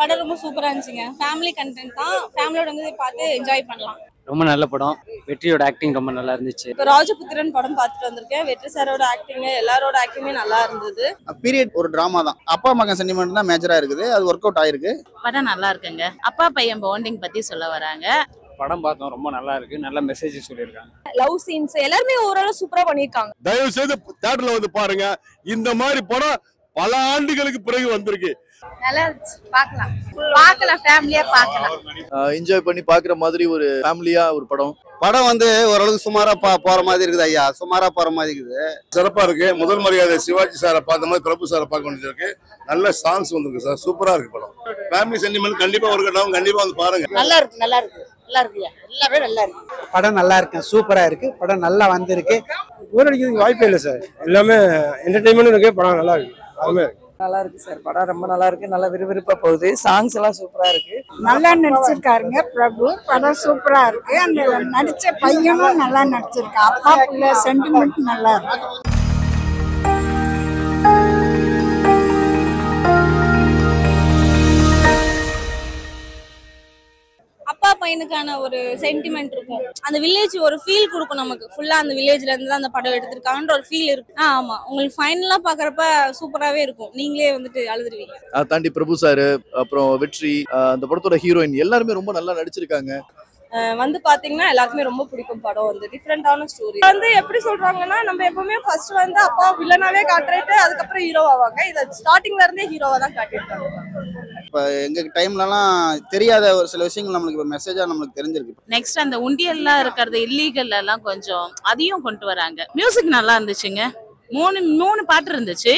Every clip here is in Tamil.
படம் ரொம்ப சூப்பரா இருந்துச்சுங்க. ஃபேமிலி கண்டென்ட் தான். ஃபேமிலியோட வந்து பார்த்து என்ஜாய் பண்ணலாம். ரொம்ப நல்ல படம். வெற்றியோட ஆக்டிங் ரொம்ப நல்லா இருந்துச்சு. இப்போ ராஜபுத்திரன் படம் பார்த்துட்டு வந்திருக்கேன். வெற்றி சாரோட ஆக்டிங் எல்லாரோட ஆக்டிங்குமே நல்லா இருந்தது. பீரியட் ஒரு டிராமா தான். அப்பா மகன் சென்டிமெண்ட் தான் மேஜரா இருக்குது. அது ஒர்க் அவுட் ஆயிருக்கு. படம் நல்லா இருக்குங்க. அப்பா பையன் பாண்டிங் பத்தி சொல்ல வராங்க. படம் பார்த்தோம், ரொம்ப நல்லா இருக்கு. நல்ல மெசேஜ் சொல்லியிருக்காங்க. லவ் சீன்ஸ் எல்லாருமே ஓரளவு சூப்பரா பண்ணிருக்காங்க. தயவு செய்து தியேட்டர்ல வந்து பாருங்க. இந்த மாதிரி படம் பல ஆண்டுகளுக்கு பிறகு வந்திருக்கு. நல்லா இருந்துச்சு. பார்க்கலாம் ஃபேமிலியா பார்க்கலாம். என்ஜாய் பண்ணி பாக்குற மாதிரி ஒரு ஃபேமிலியா ஒரு படம் வந்து ஓரளவுக்கு சுமாரா போற மாதிரி இருக்குது ஐயா. சுமாரா போற மாதிரி இருக்குது. சிறப்பா இருக்கு. முதல் மரியாதை சிவாஜி சாரை பார்த்த மாதிரி பிரபு சாரை பார்க்க வேண்டியிருக்கு. நல்ல சாங்ஸ் வந்திருக்கு சார். சூப்பரா இருக்கு படம். ஃபேமிலி சென்டிமெண்ட் கண்டிப்பா ஒரு கட்டம் கண்டிப்பா வந்து பாருங்க. நல்லா இருக்கு எல்லாமே நல்லா இருக்கு. படம் நல்லா இருக்கு, சூப்பரா இருக்கு. படம் நல்லா வந்திருக்கு. போர் அடிக்கிறதுக்கு வாய்ப்பே இல்லை சார். எல்லாமே என்டர்டைன்மெண்ட் இருக்கு. படம் நல்லா இருக்கு. நல்லா இருக்கு சார். படம் ரொம்ப நல்லா இருக்கு. நல்லா விறுவிறுப்பா போகுது. சாங்ஸ் எல்லாம் சூப்பரா இருக்கு. நல்லா நடிச்சிருக்காருங்க பிரபு. படம் சூப்பரா இருக்கு. அந்த நடிச்ச பையனும் நல்லா நடிச்சிருக்கா. அப்பா பிள்ளை சென்டிமெண்ட் நல்லா இருக்கு. அப்பா பையனுக்கான ஒரு சென்டிமெண்ட் இருக்கும். அந்த வில்லேஜ் ஒரு ஃபீல் கொடுக்கும் நமக்கு. ஃபுல்லா அந்த வில்லேஜ்ல இருந்து தான் அந்த படம் எடுத்திருக்காங்கன்ற ஒரு ஃபீல் இருக்கு. ஆமா, உங்களுக்கு ஃபைனலா பாக்குறப்ப சூப்பராவே இருக்கும். நீங்களே வந்துட்டு அழுதுருவீங்க. அதை தாண்டி பிரபு சாரு, அப்புறம் வெற்றி, அந்த படத்தோட ஹீரோயின் எல்லாருமே ரொம்ப நல்லா நடிச்சிருக்காங்க. வந்து பாத்தீங்கன்னா எல்லாருக்குமே ரொம்ப பிடிக்கும் படம். வந்து டிஃப்ரெண்டான ஸ்டோரி. வந்து எப்படி சொல்றாங்கன்னா, நம்ம எப்பவுமே ஃபர்ஸ்ட் வந்து அப்பா வில்லனாவே காட்டுறது, அதுக்கப்புறம் ஹீரோ ஆவாங்க. இத ஸ்டார்டிங்ல இருந்தே ஹீரோவா தான் காட்டியிருக்காங்க. இப்ப எங்க டைம்லலாம் தெரியாத ஒரு சில விஷயங்கள் நம்மளுக்கு இப்ப மெசேஜா நம்மளுக்கு தெரிஞ்சிருக்கு. நெக்ஸ்ட் அந்த உண்டியல்லாம் இருக்கிறது இல்லீகல் எல்லாம் கொஞ்சம் அதையும் கொண்டு வராங்க. மியூசிக் நல்லா இருந்துச்சுங்க. மூணு பாட்டு இருந்துச்சு.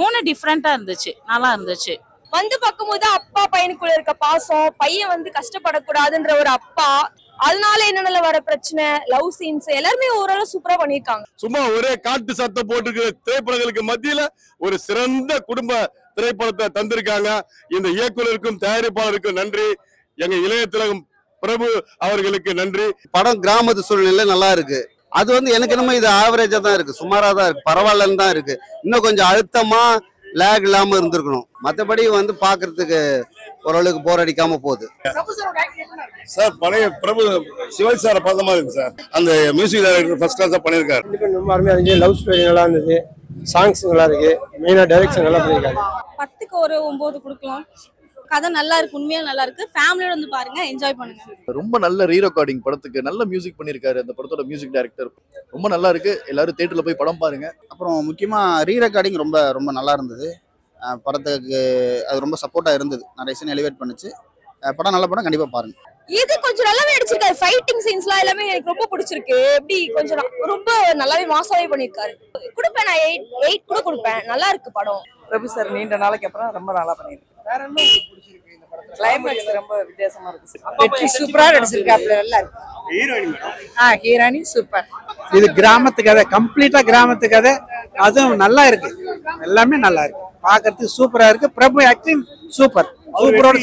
3 டிஃப்ரெண்டா இருந்துச்சு. நல்லா இருந்துச்சு. வந்து பார்க்கும்போது அப்பா பையனுக்குள்ள இருக்க பாசம், பையன் வந்து கஷ்டப்படக்கூடாதுன்ற ஒரு அப்பா, அதனால என்னென்ன வர பிரச்சனை, லவ் சீன்ஸ் எல்லாருமே ஓரளவு சூப்பரா பண்ணிருக்காங்க. சும்மா ஒரே காட்டு சத்தம் போட்டுருக்கிற திரைப்படங்களுக்கு மத்தியில ஒரு சிறந்த குடும்ப திரைப்படத்தை தந்திருக்காங்க. இந்த இயக்குனருக்கும் தயாரிப்பாளருக்கும் நன்றி. எங்க இளைய திலகம் பிரபு அவர்களுக்கு நன்றி. படம் கிராமத்து சூழ்நிலை நல்லா இருக்கு. அது வந்து எனக்கு என்னமோ இது ஆவரேஜா தான் இருக்கு. சுமாரா தான் இருக்கு. பரவாயில்லன்னு தான் இருக்கு. இன்னும் கொஞ்சம் அழுத்தமா லேக் இல்லாம இருந்திருக்கணும். மற்றபடி வந்து பாக்குறதுக்கு ஓரளவுக்கு போர் அடிக்காம போகுது. சார் பழைய பிரபு சிவாஜி சாரை பார்த்த மாதிரி இருக்கு சார். அந்த மியூசிக் டைரக்டர் ஃபர்ஸ்ட் கிளாஸா பண்ணியிருக்காரு. ரொம்ப அருமையா இருந்துச்சு. லவ் ஸ்டோரி நல்லா இருந்தது. சாங்ஸ் நல்லா இருக்கு. மெயினா டைரக்ஷன் நல்லா பண்ணிருக்காங்க. 10க்கு ஒரு 9 கொடுக்கலாம். கதை நல்லா இருக்கு. உண்மையா நல்லா இருக்கு. ஃபேமிலியோட வந்து பாருங்க, என்ஜாய் பண்ணுங்க. ரொம்ப நல்ல ரீரெக்கார்டிங். படத்துக்கு நல்ல மியூசிக் பண்ணிருக்காரு அந்த படத்தோட மியூசிக் டைரக்டர். ரொம்ப நல்லா இருக்கு. எல்லாரும் தியேட்டர்ல போய் படம் பாருங்க. அப்புறம் முக்கியமா ரீரெக்கார்டிங் ரொம்ப ரொம்ப நல்லா இருந்தது. படத்துக்கு அது ரொம்ப சப்போர்ட்டா இருந்தது. நிறைய சீன் எலிவேட் பண்ணுச்சு. படம் நல்ல படம், கண்டிப்பா பாருங்க. இது கொஞ்சம் நல்லாவே அடிச்சிருக்காரு. ஃபைட்டிங் சீன்ஸ்லாம் எல்லாமே எனக்கு ரொம்ப பிடிச்சிருக்கு. எப்படி கொஞ்சம் ரொம்ப நல்லாவே மாசாவே பண்ணிருக்காரு. கொடுப்பேன் நான் 8 கூட கொடுப்பேன். நல்லா இருக்கு படம். பிரபு சார் நீண்ட நாளைக்கு அப்புறம் ரொம்ப நல்லா பண்ணிருக்கு. வேற என்ன பிடிச்சிருக்கு இந்த படத்துல? கிளைமேக்ஸ் ரொம்ப வித்தியாசமா இருக்கு. வெற்றி சூப்பரா நடிச்சிருக்காப்ல. நல்லா இருக்கு. ஹீரோயினி சூப்பர். இது கிராமத்து கதை, கம்ப்ளீட்டா கிராமத்து கதை. அதுவும் நல்லா இருக்கு. எல்லாமே நல்லா இருக்கு. பாக்குறதுக்கு சூப்பரா இருக்கு. பிரபு ஆக்டிங் சூப்பர். சூப்பரோட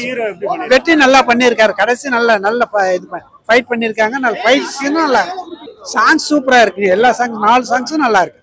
வெற்றி நல்லா பண்ணிருக்காரு. கடைசி நல்ல இது ஃபைட் பண்ணிருக்காங்க. நல்ல ஃபைட் சீனும் நல்லா இருக்கு. சாங்ஸ் சூப்பரா இருக்கு. எல்லா சாங்ஸ் 4 சாங்ஸும் நல்லா இருக்கு.